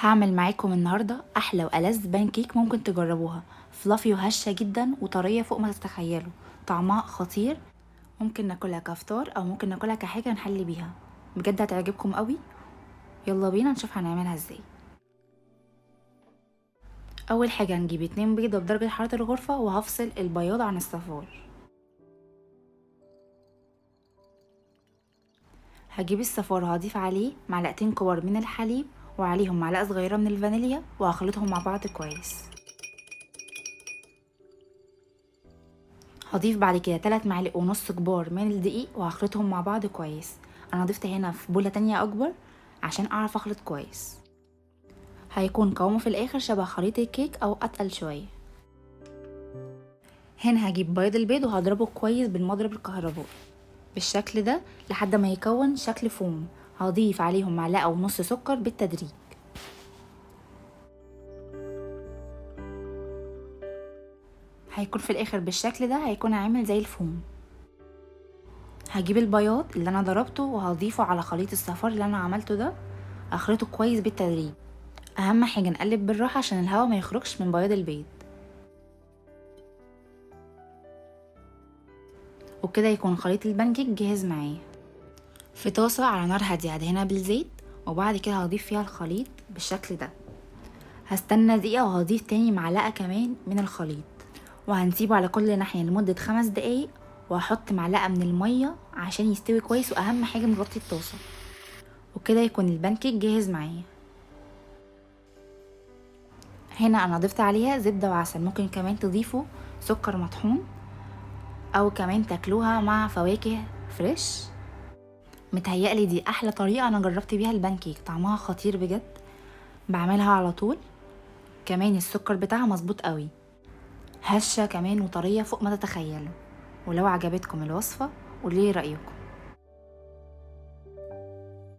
هعمل معاكم النهاردة أحلى وألذ بانكيك ممكن تجربوها. فلافي وهشة جدا وطرية فوق ما تتخيلوا. طعمها خطير. ممكن ناكلها كفطار أو ممكن ناكلها كحاجة نحلي بيها. بجد هتعجبكم قوي. يلا بينا نشوف هنعملها ازاي. أول حاجة هنجيب 2 بيضة بدرجة حرارة الغرفة وهفصل البياض عن الصفار. هجيب الصفار وهضيف عليه 2 معلقة كبار من الحليب وعليهم معلقة صغيرة من الفانيليا وهخلطهم مع بعض كويس. هضيف بعد كده 3 معالق ونص كبار من الدقيق وهخلطهم مع بعض كويس. انا ضفت هنا في بولة تانية اكبر عشان اعرف اخلط كويس. هيكون قوامه في الاخر شبه خليط الكيك او اتقل شوية. هنا هجيب بيض البيض وهضربه كويس بالمضرب الكهربائي بالشكل ده لحد ما يكون شكل فوم. هضيف عليهم معلقة ونص سكر بالتدريج. هيكون في الاخر بالشكل ده، هيكون عامل زي الفوم. هجيب البياض اللي انا ضربته وهضيفه على خليط الصفار اللي انا عملته ده. اخلطه كويس بالتدريج. اهم حاجه نقلب بالراحه عشان الهواء ما يخرجش من بياض البيض. وبكده يكون خليط البانكيك جاهز معايا. في طاسه على نار هاديه هدهنها بالزيت وبعد كده هضيف فيها الخليط بالشكل ده. هستنى دقيقه وهضيف تاني معلقه كمان من الخليط وهنسيبه على كل ناحيه لمده 5 دقايق. وهحط معلقه من الميه عشان يستوي كويس واهم حاجه نغطي الطاسه. وكده يكون البانكيك جاهز معايا. هنا انا ضفت عليها زبده وعسل، ممكن كمان تضيفوا سكر مطحون او كمان تاكلوها مع فواكه فريش. متهيألي دي احلى طريقه انا جربت بيها البانكيك، طعمها خطير بجد. بعملها على طول. كمان السكر بتاعها مظبوط قوي، هشه كمان وطريه فوق ما تتخيلوا. ولو عجبتكم الوصفه قولي رايكم.